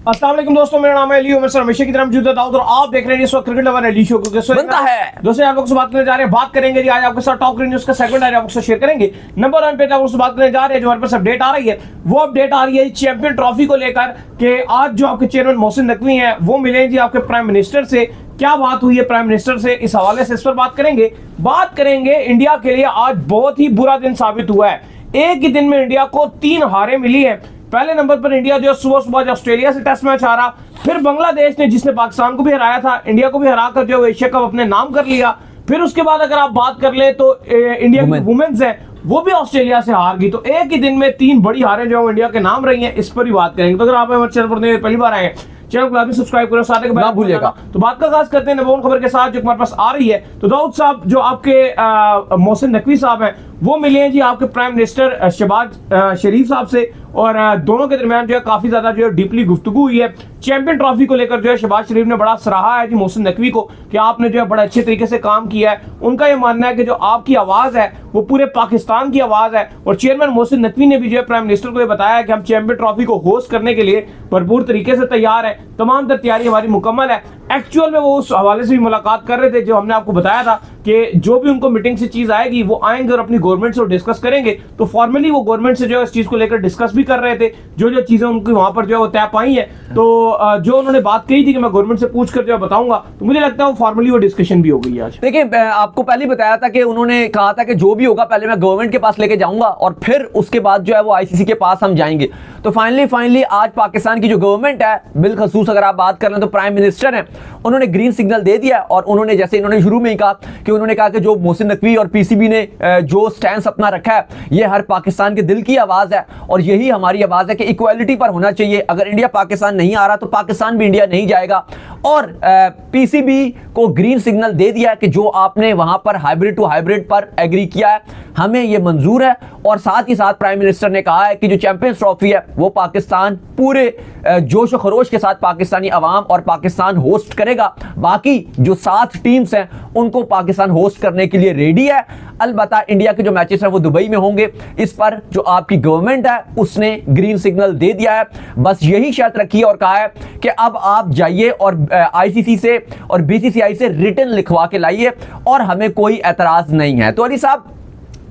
अस्सलाम वालेकुम दोस्तों, मेरा नाम है अली उमर सर, हमेशा की तरह मौजूद है दाऊद और आप देख रहे हैं इस वक्त क्रिकेट लवर अली शो को। बनता है दोस्तों आप लोग से बात करने जा रहे हैं, बात करेंगे जी आज आपके साथ टॉप क्रिकेट न्यूज़ का सेगमेंट आज आपको शेयर करेंगे। नंबर 1 पे आप लोग से बात करने जा रहे हैं, जो हमारे पास अपडेट आ रही है वो अपडेट आ रही है चैंपियन ट्रॉफी को लेकर कि आज जो आपके चेयरमैन मोहसिन नकवी हैं वो मिले जी आपके प्राइम मिनिस्टर से। क्या बात हुई है प्राइम मिनिस्टर से, इस हवाले से इस पर बात करेंगे। इंडिया के लिए आज बहुत ही बुरा दिन साबित हुआ है। एक ही दिन में इंडिया को 3 हारें मिली है। पहले नंबर पर इंडिया जो सुबह सुबह ऑस्ट्रेलिया से टेस्ट मैच हारा, फिर बांग्लादेश ने जिसने पाकिस्तान को भी हराया था, इंडिया को भी हराकर जो एशिया कप अपने नाम कर लिया। फिर उसके बाद अगर आप बात कर ले तो इंडिया की वुमेन्स है वो भी ऑस्ट्रेलिया से हार गई। तो एक ही दिन में 3 बड़ी हारें जो इंडिया के नाम रही हैं, इस पर ही बात करेंगे। तो अगर आप हमारे चैनल पर पहली बार आए हैं, चैनल को अभी सब्सक्राइब करो, साथ ही भूलिएगा। तो बात का आगाज करते हैं नंबर 1 खबर के साथ जो हमारे पास आ रही है। तो दाऊद साहब जो आपके मोहसिन नकवी साहब हैं वो मिले हैं जी आपके प्राइम मिनिस्टर शहबाज शरीफ साहब से, और दोनों के दरमियान जो है काफी ज्यादा जो है डीपली गुफ्तगू हुई है। चैंपियन ट्रॉफी को लेकर जो है शहबाज शरीफ ने बड़ा सराहा है जी मोहसिन नकवी को कि आपने जो है बड़ा अच्छे तरीके से काम किया है। उनका यह मानना है कि जो आपकी आवाज है वो पूरे पाकिस्तान की आवाज है। और चेयरमैन मोहसिन नकवी ने भी जो है प्राइम मिनिस्टर को ये बताया है कि हम चैंपियन ट्रॉफी को होस्ट करने के लिए भरपूर तरीके से तैयार है, तमाम तैयारी हमारी मुकम्मल है। एक्चुअल में वो उस हवाले से भी मुलाकात कर रहे थे जो हमने आपको बताया था कि जो भी उनको मीटिंग से चीज आएगी वो आएंगे और अपनी गवर्नमेंट से डिस्कस करेंगे। तो फॉर्मली वो गवर्नमेंट से जो है इस चीज को लेकर डिस्कस भी कर रहे थे, जो जो चीजें उनकी वहां पर जो है वो तय पाई है। तो जो उन्होंने बात कही थी कि मैं गवर्नमेंट से पूछ कर जो है बताऊंगा, तो मुझे लगता है वो फॉर्मली वो डिस्कशन भी हो गई आज। देखिए, आपको पहले बताया था कि उन्होंने कहा था कि जो भी होगा पहले मैं गवर्नमेंट के पास लेके जाऊंगा और फिर उसके बाद जो है वो आईसीसी के पास हम जाएंगे। तो फाइनली आज पाकिस्तान की जो गवर्नमेंट है, बिलखसूस अगर आप बात कर लें तो प्राइम मिनिस्टर है, उन्होंने ग्रीन सिग्नल दे दिया। और उन्होंने जैसे इन्होंने शुरू में ही कहा कि जो मोहसिन नकवी और पीसीबी ने जो स्टैंड अपना रखा है, ये हर पाकिस्तान के दिल की आवाज है और यही हमारी आवाज है कि इक्वालिटी पर होना चाहिए। अगर इंडिया पाकिस्तान नहीं आ रहा तो पाकिस्तान भी इंडिया नहीं जाएगा। और पीसीबी को ग्रीन सिग्नल दे दिया कि जो आपने वहां पर हाइब्रिड टू हाइब्रिड पर एग्री किया है, हमें यह मंजूर है। और साथ ही साथ प्राइम मिनिस्टर ने कहा है कि जो चैंपियंस ट्रॉफी है वो पाकिस्तान पूरे जोश और खरोश के साथ पाकिस्तानी अवाम और पाकिस्तान होस्ट करेगा। बाकी जो 7 टीम्स हैं उनको पाकिस्तान होस्ट करने के लिए रेडी है। अलबत्ता इंडिया के जो मैचेस हैं वो दुबई में होंगे। इस पर जो आपकी गवर्नमेंट है उसने ग्रीन सिग्नल दे दिया है। बस यही शर्त रखी है और कहा है कि अब आप जाइए और आईसीसी से और बीसीसीआई से रिटर्न लिखवा के लाइए और हमें कोई एतराज नहीं है। तो अली साहब,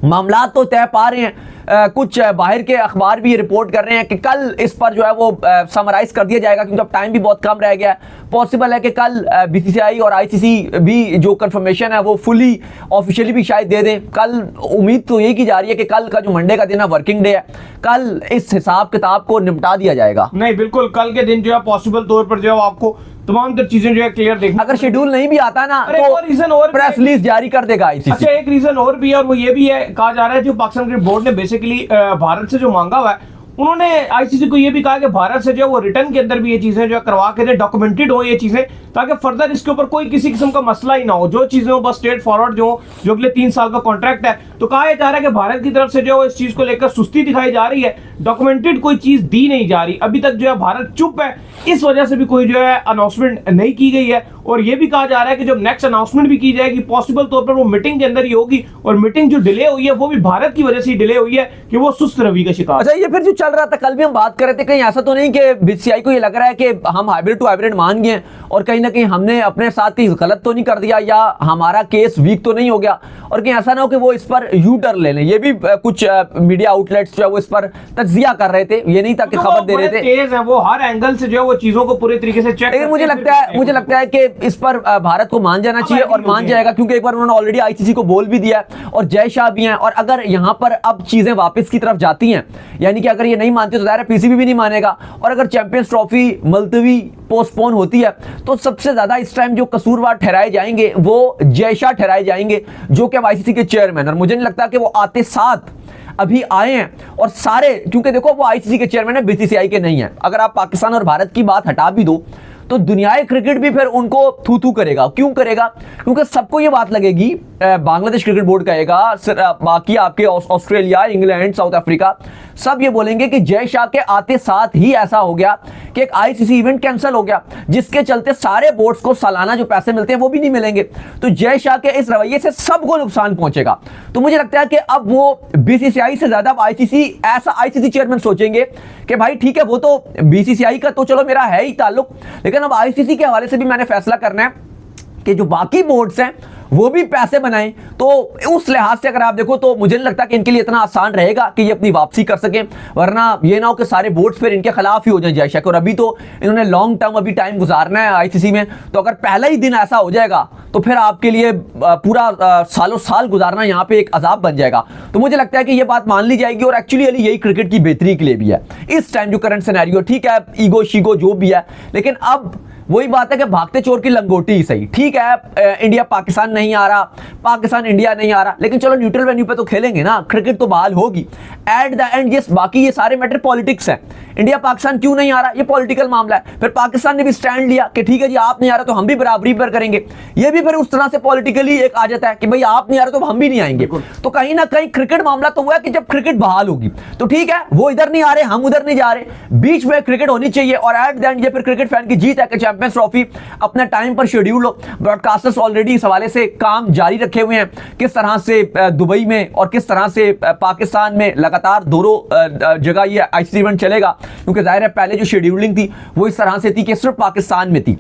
मामला तो तय पा रहे हैं। कुछ बाहर के अखबार भी रिपोर्ट कर रहे हैं कि कल इस पर जो है वो समराइज कर दिया जाएगा, क्योंकि अब टाइम भी बहुत कम रह गया है। पॉसिबल है कि कल बीसीसीआई और आईसीसी भी जो कंफर्मेशन है वो फुली ऑफिशियली भी शायद दे दें। कल उम्मीद तो यही की जा रही है कि कल का जो मंडे का दिन है वर्किंग डे है, कल इस हिसाब किताब को निपटा दिया जाएगा। नहीं, बिल्कुल कल के दिन जो है पॉसिबल तौर पर जो है आपको तमाम चीजें जो है क्लियर देखनी। अगर शेड्यूल नहीं भी आता ना तो रीजन और प्रेस रिलीज जारी कर देगा आईसीसी। अच्छा, एक रीजन और भी है और वो ये भी है, कहा जा रहा है जो पाकिस्तान क्रिकेट बोर्ड ने बेसिकली भारत से जो मांगा हुआ है, उन्होंने आईसीसी को ये भी कहा कि भारत से जो वो रिटर्न के अंदर भी ये चीजें जो करवा के डॉक्यूमेंटेड हो ये चीजें, ताकि फर्दर इसके ऊपर कोई किसी किस्म का मसला ही ना हो। जो चीजें हो बस स्ट्रेट फॉरवर्ड जो अगले 3 साल का कॉन्ट्रैक्ट है। तो कहा जा रहा है कि भारत की तरफ से जो इस चीज को लेकर सुस्ती दिखाई जा रही है, डॉक्यूमेंटेड कोई चीज दी नहीं जा रही। अभी तक जो है भारत चुप है, इस वजह से भी कोई जो है अनाउंसमेंट नहीं की गई है। और ये भी कहा जा रहा है कि जब नेक्स्ट अनाउंसमेंट भी की जाएगी पॉसिबल तौर पर वो मीटिंग के अंदर ही होगी। और मीटिंग जो डिले हुई है वो भी भारत की वजह से डिले हुई है कि वो सुस्त रवि का शिकार। अच्छा, ये फिर जो चल रहा था, कल भी हम बात कर रहे थे, कहीं ऐसा तो नहीं कि बीसीसीआई को ये लग रहा है कि हम हाइब्रिड टू हाइब्रिड मान गए और कहीं ना कहीं हमने अपने साथ ही गलत तो नहीं कर दिया या हमारा केस वीक तो नहीं हो गया, और कहीं ऐसा ना हो कि वो इस पर यू टर्न ले लें। ये भी कुछ मीडिया आउटलेट्स जो है वो इस पर तज्जिया कर रहे थे, ये नहीं था कि खबर दे रहे थे। तेज है वो, हर एंगल से जो है वो चीजों को पूरे तरीके से चेक। मुझे लगता है कि इस पर भारत को मान जाना चाहिए और मान जाएगा, क्योंकि एक बार उन्होंने ऑलरेडी आईसीसी को बोल भी दिया और जय शाह भी हैं। और अगर यहां पर अब चीजें वापस की तरफ जाती हैं, यानी कि अगर ये नहीं मानते तो दायरा पीसीबी भी नहीं मानेगा। और अगर चैंपियंस ट्रॉफी मुलतवी पोस्टपोन होती है तो सबसे ज्यादा इस टाइम जो कसूरवार ठहराए जाएंगे वो जय शाह ठहराए जाएंगे, जो कि आईसीसी के चेयरमैन। और मुझे नहीं लगता कि वो आते साथ अभी आए हैं और सारे, क्योंकि देखो वो आईसीसी के चेयरमैन है, बीसीसीआई के नहीं है। अगर आप पाकिस्तान और भारत की बात हटा भी दो तो दुनियाई क्रिकेट भी फिर उनको थू थू करेगा। क्यों करेगा? क्योंकि सबको ये बात लगेगी, बांग्लादेश क्रिकेट बोर्ड कहेगा, बाकी आपके ऑस्ट्रेलिया, इंग्लैंड, साउथ अफ्रीका सब ये बोलेंगे कि जय शाह के आते साथ ही ऐसा हो गया कि एक आईसीसी इवेंट कैंसिल हो गया, जिसके चलते सारे बोर्ड्स को सालाना जो पैसे मिलते हैं वो भी नहीं मिलेंगे। तो जय शाह के इस रवैये से सबको नुकसान पहुंचेगा। तो मुझे लगता है कि अब वो बीसीसीआई से ज्यादा आईसीसी, ऐसा आईसीसी चेयरमैन सोचेंगे कि भाई ठीक है, वो तो बीसीसीआई का तो चलो मेरा है ही ताल्लुक, लेकिन अब आईसीसी के हवाले से भी मैंने फैसला करना है कि जो बाकी बोर्ड्स हैं वो भी पैसे बनाएं। तो उस लिहाज से अगर आप देखो तो मुझे नहीं लगता कि इनके लिए इतना आसान रहेगा कि ये अपनी वापसी कर सकें, वरना ये ना हो कि सारे बोर्ड्स फिर इनके खिलाफ ही हो जाए जय शाह। और अभी तो इन्होंने लॉन्ग टर्म अभी टाइम गुजारना है आईसीसी में, तो अगर पहला ही दिन ऐसा हो जाएगा तो फिर आपके लिए पूरा सालों साल गुजारना यहाँ पे एक अजाब बन जाएगा। तो मुझे लगता है कि ये बात मान ली जाएगी, और एक्चुअली यही क्रिकेट की बेहतरी के लिए भी है इस टाइम जो करंट सिनेरियो। ठीक है, ईगो शीगो जो भी है, लेकिन अब वही बात है कि भागते चोर की लंगोटी ही सही। ठीक है, इंडिया पाकिस्तान नहीं आ रहा, पाकिस्तान इंडिया नहीं आ रहा, लेकिन चलो न्यूट्रल वेन्यू पे तो खेलेंगे ना, क्रिकेट तो बहाल होगी एट द एंड। यस, बाकी ये सारे मैटर पॉलिटिक्स हैं। इंडिया पाकिस्तान क्यों नहीं आ रहा, ये पॉलिटिकल मामला है। फिर पाकिस्तान ने भी स्टैंड लिया कि ठीक है जी, आप नहीं आ रहे तो हम भी बराबरी पर करेंगे, ये भी फिर उस तरह से पॉलिटिकली एक आ जाता है कि भाई आप नहीं आ रहे तो हम भी नहीं आएंगे। तो कहीं ना कहीं क्रिकेट मामला तो हुआ है कि जब क्रिकेट बहाल होगी तो ठीक है, वो इधर नहीं आ रहे, हम उधर नहीं जा रहे, बीच में क्रिकेट होनी चाहिए। और एट द एंड ये फिर क्रिकेट फैन की जीत है कि चैंपियंस ट्रॉफी अपने टाइम पर शेड्यूल हो। ब्रॉडकास्टर्स ऑलरेडी इस हवाले से काम जारी रखे हुए हैं, किस तरह से दुबई में और किस तरह से पाकिस्तान में लगातार दोनों जगह ये आईसीसी इवेंट चलेगा, क्योंकि जाहिर है पहले जो शेड्यूलिंग थी वो इस तरह से थी कि सिर्फ पाकिस्तान में थी,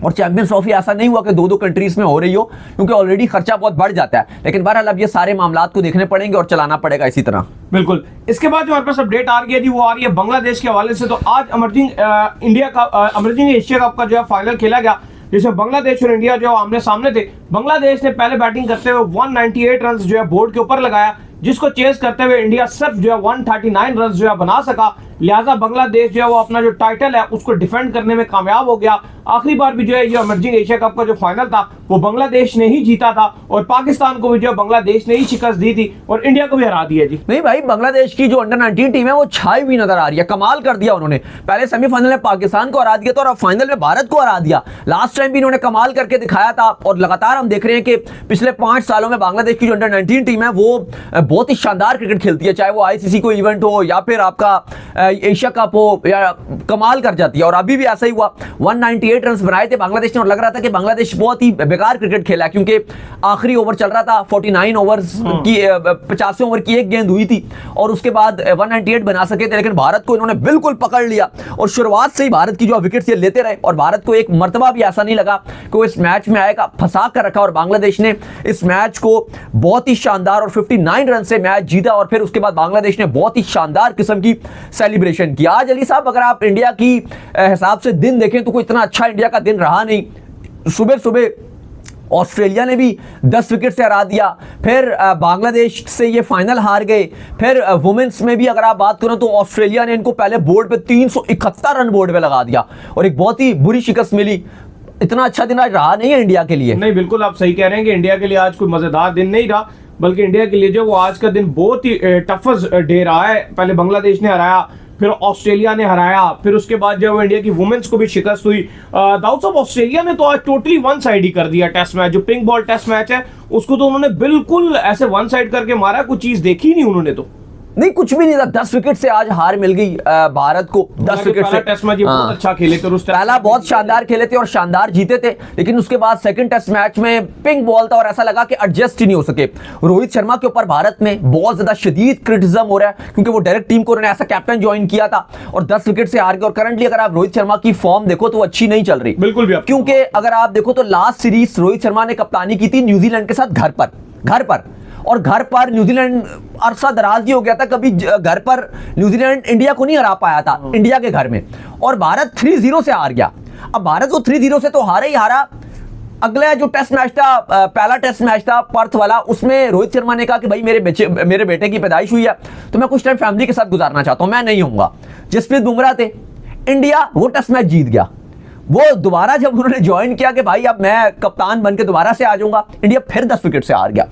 और चैंपियंस ट्रॉफी ऐसा नहीं हुआ कि दो दो कंट्रीज में हो रही हो, क्योंकि ऑलरेडी खर्चा बहुत बढ़ जाता है। लेकिन बहरहाल अब ये सारे मामलात को देखने पड़ेंगे और चलाना पड़ेगा इसी तरह। बिल्कुल। इसके बाद जो हमारे पास अपडेट आ रही है जी, वो आ रही है बांग्लादेश के हवाले से। तो आज इमर्जिंग एशिया कप का जो है फाइनल खेला गया, जिसमें बांग्लादेश और इंडिया जो आमने सामने थे। बांग्लादेश ने पहले बैटिंग करते हुए 198 रन जो है बोर्ड के ऊपर लगाया, जिसको चेस करते हुए इंडिया सिर्फ जो है 139 रन जो है बना सका। लिहाजा बांग्लादेश जो है वो अपना जो टाइटल है उसको डिफेंड करने में कामयाब हो गया। आखिरी बार भी जो है ये इमर्जिंग एशिया कप का जो फाइनल था वो बांग्लादेश ने ही जीता था, और पाकिस्तान को भी जो है बांग्लादेश ने ही शिकस्त दी थी, और इंडिया को भी हरा दिया जी। नहीं भाई, बांग्लादेश की जो अंडर 19 टीम है वो छाई हुई नजर आ रही है, कमाल कर दिया उन्होंने। पहले सेमीफाइनल में पाकिस्तान को हरा दिया था और अब फाइनल में भारत को हरा दिया। लास्ट टाइम भी इन्होंने कमाल करके दिखाया था, और लगातार हम देख रहे हैं कि पिछले 5 सालों में बांग्लादेश की जो अंडर 19 टीम है वो बहुत ही शानदार क्रिकेट खेलती है, चाहे वो आईसीसी को इवेंट हो या फिर आपका एशिया कप हो, या कमाल कर जाती है। और अभी भी ऐसा ही हुआ, 198 रन बनाए थे बांग्लादेश ने, और लग रहा था कि बांग्लादेश बहुत ही बेकार क्रिकेट खेला, क्योंकि आखिरी ओवर चल रहा था, 49 ओवर्स की 50 ओवर की एक गेंद हुई थी, और उसके बाद 198 बना सके थे। लेकिन भारत को इन्होंने बिल्कुल पकड़ लिया, और शुरुआत से ही भारत की जो विकेट ये लेते रहे, और भारत को एक मर्तबा भी ऐसा नहीं लगा कि वो इस मैच में आएगा, फंसा कर रखा, और बांग्लादेश ने इस मैच को बहुत ही शानदार और 59 रन से मैच जीता। और फिर उसके बाद बांग्लादेश ने बहुत ही शानदार किस्म की सेलिब्रेशन किया। आज अली साहब, अगर आप इंडिया की हिसाब से दिन देखें तो कोई इतना अच्छा इंडिया का दिन रहा नहीं। सुबह सुबह ऑस्ट्रेलिया ने भी 10 विकेट से हरा दिया, फिर बांग्लादेश से ये फाइनल हार गए। फिर वुमेन्स में भी अगर आप बात करें तो ऑस्ट्रेलिया ने इनको पहले बोर्ड पे 371 रन बोर्ड पे लगा दिया, और एक बहुत ही बुरी शिकस्त मिली। इतना अच्छा दिन आज रहा नहीं है इंडिया के लिए। नहीं, बिल्कुल आप सही कह रहे हैं कि इंडिया के लिए आज कोई मजेदार दिन नहीं रहा, बल्कि इंडिया के लिए जो वो आज का दिन बहुत ही टफेस्ट डे रहा है। पहले बांग्लादेश ने हराया, फिर ऑस्ट्रेलिया ने हराया, फिर उसके बाद जो इंडिया की वुमेन्स को भी शिकस्त हुई। दाऊद साहब, ऑस्ट्रेलिया ने तो आज टोटली वन साइड ही कर दिया टेस्ट मैच। जो पिंक बॉल टेस्ट मैच है उसको तो उन्होंने बिल्कुल ऐसे वन साइड करके मारा, कुछ चीज देखी नहीं उन्होंने तो। नहीं, कुछ भी नहीं था। 10 विकेट से आज हार मिल गई भारत को। 10 विकेट से टेस्ट मैच बहुत अच्छा खेले थे, पहला बहुत शानदार खेले थे और शानदार जीते थे, लेकिन उसके बाद सेकंड टेस्ट मैच में पिंक बॉल था और ऐसा लगा कि एडजस्ट ही नहीं हो सके। रोहित शर्मा के ऊपर भारत में बहुत ज्यादा शदीद क्रिटिसिज्म हो रहा है, क्योंकि वो डायरेक्ट टीम को उन्होंने ऐसा कैप्टन ज्वाइन किया था और 10 विकेट से हार गए। और करंटली अगर आप रोहित शर्मा की फॉर्म देखो तो अच्छी नहीं चल रही, बिल्कुल भी, क्योंकि अगर आप देखो तो लास्ट सीरीज रोहित शर्मा ने कप्तानी की थी न्यूजीलैंड के साथ घर पर और घर पर न्यूजीलैंड अरसा दराज ही हो गया था, कभी घर पर न्यूजीलैंड इंडिया को नहीं हरा पाया था इंडिया के घर में, और भारत 3-0 से हार गया। अब भारत को 3-0 से तो हारा ही हारा। अगला जो टेस्ट मैच था, पहला टेस्ट मैच था पर्थ वाला, उसमें रोहित शर्मा ने कहा कि भाई मेरे बेटे की पैदाइश हुई है तो मैं कुछ टाइम फैमिली के साथ गुजारना चाहता हूं, मैं नहीं होऊंगा। जसप्रीत बुमराह थे, इंडिया वो टेस्ट मैच जीत गया। वो दोबारा जब उन्होंने ज्वाइन किया कि भाई अब मैं कप्तान बनकर दोबारा से आ जाऊंगा, इंडिया फिर 10 विकेट से हार गया।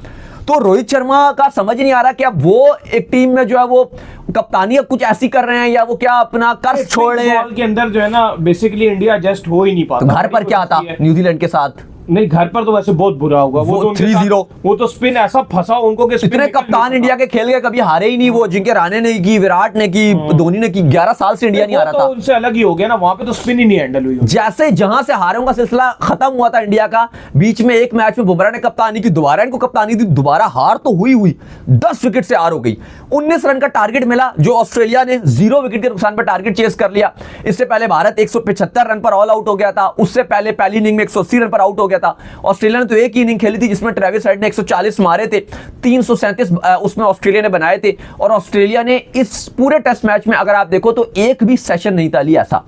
तो रोहित शर्मा का समझ नहीं आ रहा कि अब वो एक टीम में जो है वो कप्तानी अब कुछ ऐसी कर रहे हैं या वो क्या अपना कर्ज छोड़ रहे हैं। बॉल के अंदर जो है ना बेसिकली इंडिया जस्ट हो ही नहीं पाता। तो घर पर क्या था न्यूजीलैंड के साथ? नहीं, घर पर तो वैसे बहुत बुरा होगा। वो तो 3-0 वो तो स्पिन ऐसा फंसा उनको कि इतने कप्तान इंडिया के खेल गए, कभी हारे ही नहीं वो। जिनके राणे ने की, विराट ने की, धोनी ने की, 11 साल से इंडिया नहीं हारा था। उनसे अलग ही हो गया ना, वहां पे तो स्पिन ही नहीं हैंडल हुई। जैसे जहां से हारों का सिलसिला खत्म हुआ था इंडिया का, बीच में एक मैच में बुमराह ने कप्तानी की, दोबारा इनको कप्तानी दी, दोबारा हार तो हुई 10 विकेट से हार हो गई। 19 रन का टारगेट मिला जो ऑस्ट्रेलिया ने 0 विकेट के नुकसान पर टारगेट चेस कर लिया। इससे पहले भारत 175 रन पर ऑल आउट हो गया था। उससे पहले पहली इनिंग में 180 रन पर आउट हो गया था। ऑस्ट्रेलिया ने तो एक ही इनिंग खेली थी जिसमें ट्रेविस हेड ने 140 मारे थे, 337 उसमें ऑस्ट्रेलिया ने बनाए थे। और ऑस्ट्रेलिया ने इस पूरे टेस्ट मैच में अगर आप देखो तो एक भी सेशन नहीं था ली ऐसा,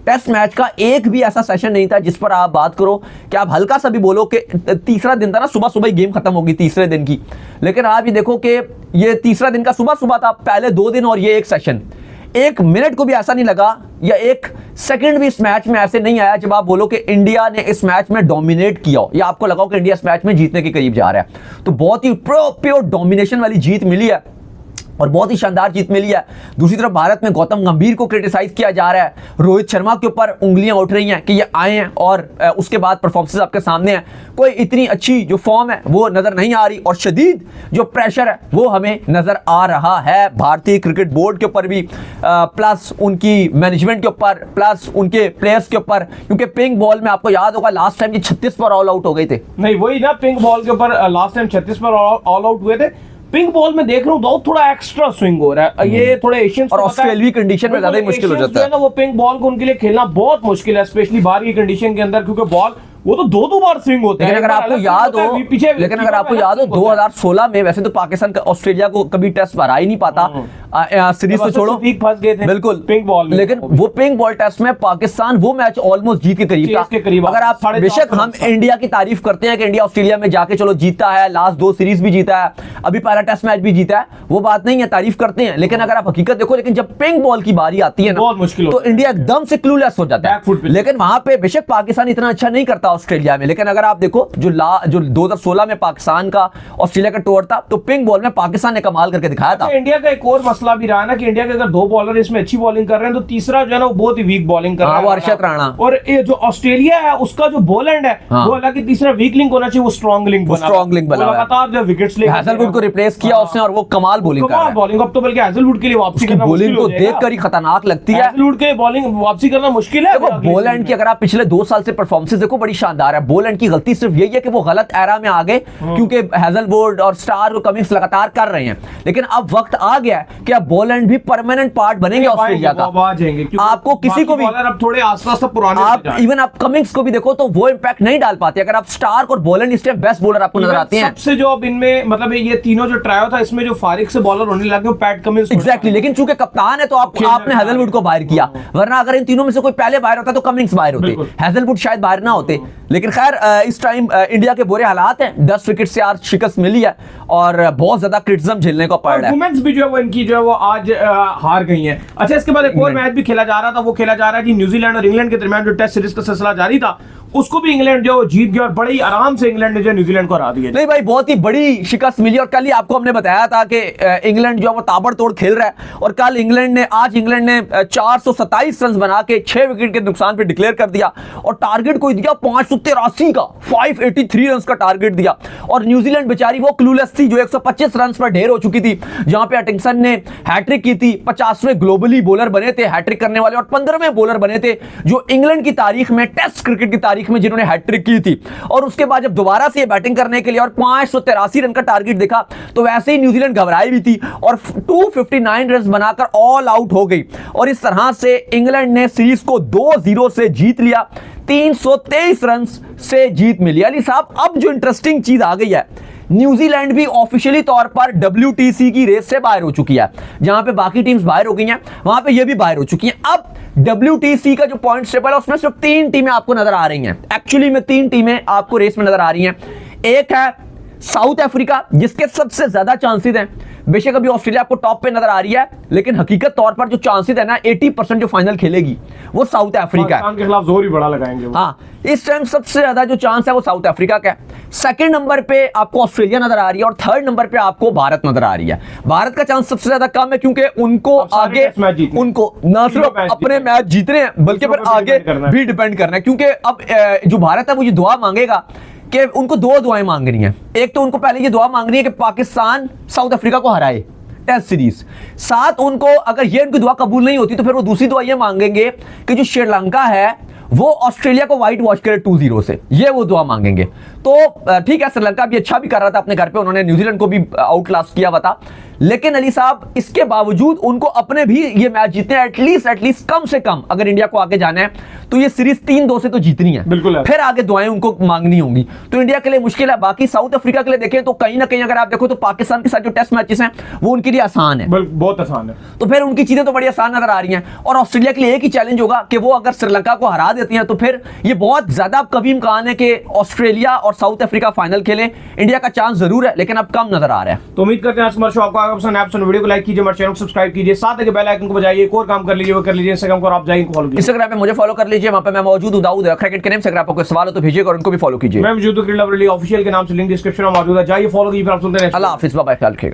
टेस्ट मैच का एक भी ऐसा सेशन नहीं था जिस पर आप बात करो कि आप हल्का सा भी बोलो कि तीसरा दिन था ना, सुबह सुबह ही गेम खत्म होगी तीसरे दिन की। लेकिन आप ये देखो कि ये तीसरा दिन का सुबह सुबह था, पहले 2 दिन और ये एक सेशन। 1 मिनट को भी ऐसा नहीं लगा या 1 सेकंड भी इस मैच में ऐसे नहीं आया जब आप बोलो कि इंडिया ने इस मैच में डोमिनेट किया हो या आपको लगा कि इंडिया इस मैच में जीतने के करीब जा रहा है। तो बहुत ही प्योर डोमिनेशन वाली जीत मिली है और बहुत ही शानदार जीत मिली है। दूसरी तरफ भारत में गौतम गंभीर को क्रिटिसाइज किया जा रहा है, रोहित शर्मा के ऊपर उंगलियां उठ रही हैं कि ये आए हैं और उसके बाद परफॉर्मेंसेस आपके सामने हैं। कोई इतनी अच्छी जो फॉर्म है वो नजर नहीं आ रही और शदीद जो प्रेशर है वो हमें नजर आ रहा है भारतीय क्रिकेट बोर्ड के ऊपर भी, प्लस उनकी मैनेजमेंट के ऊपर, प्लस उनके प्लेयर्स के ऊपर। क्योंकि पिंक बॉल में आपको याद होगा लास्ट टाइम 36 पर ऑल आउट हो गए थे। नहीं वही ना, पिंक बॉल के ऊपर लास्ट टाइम 36 पर ऑल आउट हुए थे। पिंक बॉल में देख रहा हूँ बहुत थोड़ा एक्स्ट्रा स्विंग हो रहा है। ये थोड़े एशियंस और ऑस्ट्रेलियाई कंडीशन में ज्यादा ही मुश्किल हो जाता है ना, वो पिंक बॉल को उनके लिए खेलना बहुत मुश्किल है, स्पेशली बाहर की कंडीशन के अंदर, क्योंकि बॉल वो तो 2 बार स्विंग होते हैं। लेकिन अगर आपको याद हो 2016 में वैसे तो पाकिस्तान का ऑस्ट्रेलिया को कभी टेस्ट हरा ही नहीं पाता, सीरीज तो छोड़ो, फंस गए थे बिल्कुल पिंक बॉल में। लेकिन वो पिंक बॉल टेस्ट में पाकिस्तान वो मैच ऑलमोस्ट जीत के करीब था। अगर आप बेशक हम इंडिया की तारीफ करते हैं कि इंडिया ऑस्ट्रेलिया में जाके चलो जीता है, लास्ट 2 सीरीज भी जीता है, अभी पहला टेस्ट मैच भी जीता है, वो बात नहीं है, तारीफ करते हैं। लेकिन अगर आप हकीकत देखो, लेकिन जब पिंक बॉल की बारी आती है ना बहुत मुश्किल तो इंडिया एकदम से क्लूलेस हो जाता है। लेकिन वहां पे बेशक पाकिस्तान इतना अच्छा नहीं करता ऑस्ट्रेलिया में, लेकिन अगर आप देखो जो 2016 में पाकिस्तान का ऑस्ट्रेलिया का टूर था तो पिंक बॉल में पाकिस्तान ने कमाल करके दिखाया था। इंडिया का एक और मसला भी रहा ना कि इंडिया के अगर 2 बॉलर इसमें अच्छी बॉलिंग कर रहे हैं तो तीसरा जो है ना वो बहुत ही वीक बॉलिंग कर रहा है, वो अर्शद राणा। और ये जो ऑस्ट्रेलिया है उसका जो बॉलैंड है वो हालांकि तीसरा वीक लिंक होना चाहिए, वो स्ट्रॉन्ग लिंक बना लगातार जो विकेट्स ले हैजलवुड को रिप्लेस किया उसने और वो कमाल बॉलिंग कर रहा है। बॉलिंग अब तो बल्कि हैजलवुड के लिए वापसी करना बॉलिंग को देखकर ही खतरनाक लगती है। हैजलवुड के बॉलिंग वापसी करना मुश्किल है। बॉलैंड की अगर आप पिछले 2 साल से परफॉर्मेंस देखो बड़ी शानदार है। बॉलैंड की गलती सिर्फ यही है कि वो गलत एरा में आ गए क्योंकि हैजलवुड और स्टार को कमिंग्स लगातार कर रहे हैं, लेकिन अब वक्त आ गया है कि अब बॉलैंड भी परमानेंट पार्ट बनेंगे ऑस्ट्रेलिया का। आपको किसी को भी अब थोड़े आसपास पुराने आप इवन आप कमिंग्स को भी देखो तो वो इंपैक्ट नहीं डाल पाते। अगर आप स्टार्क और बॉलैंड इस टाइम बेस्ट बॉलर आपको नजर आते हैं। सबसे जो अब इनमें मतलब ये तीनों जो ट्रायो था इसमें जो फारिग से बॉलर होने लगे पैट कमिंस एग्जैक्टली, लेकिन चूंकि कप्तान है तो आपने हैजलवुड को बाहर किया, वरना अगर इन तीनों में से कोई पहले बाहर होता तो कमिंस बाहर होते, हैजलवुड शायद बाहर ना होते। लेकिन खैर इस टाइम इंडिया के बुरे हालात हैं, 10 विकेट से आज शिकस्त मिली है और बहुत ज्यादा क्रिटिसिज्म झेलने को पड़ रहा है। वुमेन्स भी जो है वो इनकी जो है वो आज हार गई हैं। अच्छा, इसके बाद एक और मैच भी खेला जा रहा था, वो खेला जा रहा है कि न्यूजीलैंड और इंग्लैंड के दरमियान जो टेस्ट सीरीज का सिलसिला जारी था उसको भी इंग्लैंड जो जीत गया और बड़े ही आराम से इंग्लैंड ने जो न्यूजीलैंड को हरा दिया। नहीं भाई, बहुत ही बड़ी शिकस्त मिली और कल ही आपको हमने बताया था कि इंग्लैंड जो है वो ताबड़तोड़ खेल रहा है और कल आज इंग्लैंड ने 427 रन बना के 6 विकेट के नुकसान पे डिक्लेयर कर दिया और टारगेट को दिया 583 का, 583 रन का टारगेट दिया। और न्यूजीलैंड बेचारी वो क्लूलेस थी जो 125 रन पर ढेर हो चुकी थी, जहां पे हटिंगसन ने हैट्रिक की थी। 50वें ग्लोबली बॉलर बने थे हैट्रिक करने वाले और 15वें बॉलर बने थे जो इंग्लैंड की तारीख में, टेस्ट क्रिकेट की तारीख में जिन्होंने हैट्रिक की थी। और उसके बाद जब दोबारा से बैटिंग करने के लिए और 583 रन का टारगेट देखा तो वैसे ही न्यूजीलैंड घबराई भी थी और 259 रन बनाकर ऑल आउट हो गई और इस तरह से इंग्लैंड ने सीरीज को 2-0 से जीत लिया। 323 रन से जीत मिली। अली साहब, अब जो इंटरेस्टिंग चीज आ गई है, न्यूजीलैंड भी ऑफिशियली तौर पर WTC की रेस से बाहर हो चुकी है। जहां पे बाकी टीम्स बाहर हो गई हैं वहां पे ये भी बाहर हो चुकी हैं। अब WTC का जो पॉइंट टेबल है उसमें सिर्फ 3 टीमें आपको नजर आ रही हैं। एक्चुअली में 3 टीमें आपको रेस में नजर आ रही हैं। एक है साउथ अफ्रीका जिसके सबसे ज्यादा चांसेस हैं। बेशक अभी ऑस्ट्रेलिया आपको टॉप पे नजर आ रही है, लेकिन हकीकत तौर पर जो चांसेस है ना 80% जो फाइनल खेलेगी वो साउथ अफ्रीका के खिलाफ जोर ही बड़ा लगाएंगे। हाँ, इस टाइम सबसे ज्यादा जो चांस है वो साउथ अफ्रीका का है। सेकंड नंबर पे आपको ऑस्ट्रेलिया नजर आ रही है और थर्ड नंबर पे आपको भारत नजर आ रही है। भारत का चांस सबसे ज्यादा कम है क्योंकि उनको आगे उनको ना सिर्फ अपने मैच जीतने हैं बल्कि फिर आगे भी डिपेंड करना है, क्योंकि अब जो भारत है वो ये दुआ मांगेगा कि उनको दो दुआएं मांगनी है। एक तो उनको पहले ये दुआ मांगनी है कि पाकिस्तान साउथ अफ्रीका को हराए टेस्ट सीरीज, साथ उनको अगर ये उनकी दुआ कबूल नहीं होती तो फिर वो दूसरी दुआ ये मांगेंगे कि जो श्रीलंका है वो ऑस्ट्रेलिया को वाइट वॉश करे 2-0 से, ये वो दुआ मांगेंगे। तो ठीक है, श्रीलंका भी अच्छा भी कर रहा था अपने घर पे, उन्होंने न्यूजीलैंड को भी आउट क्लास किया हुआ था, लेकिन अली साहब इसके बावजूद उनको अपने भी ये मैच जीतने एटलीस्ट कम से कम अगर इंडिया को आगे जाना है तो ये सीरीज 3-2 से तो जीतनी है, बिल्कुल है। फिर आगे दुआएं उनको मांगनी होंगी, तो इंडिया के लिए मुश्किल है। बाकी साउथ अफ्रीका के लिए देखें तो कहीं ना कहीं अगर आप देखो तो पाकिस्तान के साथ जो टेस्ट मैचेस हैं वो उनके लिए आसान है, बहुत आसान है, तो फिर उनकी चीजें तो बड़ी आसान नजर आ रही हैं। और ऑस्ट्रेलिया के लिए एक ही चैलेंज होगा कि वो अगर श्रीलंका को हरा देती हैं तो फिर ये बहुत ज्यादा कभी इम्कान है कि ऑस्ट्रेलिया और साउथ अफ्रीका फाइनल खेले। इंडिया का चांस जरूर है लेकिन अब कम नजर आ रहा है। तो उम्मीद करते हैं आज हमारा शो आपको आगे पसंद आया। वीडियो को लाइक कीजिए, हमारे चैनल को सब्सक्राइब कीजिए, साथ ही बेल आइकन को बजाइए, एक और काम कर लीजिए वो कर लीजिए, इंस्टाग्राम को आप जाइए फॉलो कीजिए, इंस्टाग्राम पे मुझे फॉलो कर लीजिए, वहां पे मैं मौजूद हूं दाऊद क्रिकेट के नेम से। अगर आपको कोई सवाल हो तो भेजिएगा और उनको भी फॉलो कीजिए। मैं मौजूद हूं क्रिकेट लवली ऑफिशियल के नाम से, लिंक डिस्क्रिप्शन में मौजूद है, जाइए फॉलो कीजिए। फिर आप सुनते हैं अल्लाह हाफिज़, बाय बाय, ख्याल रखिएगा।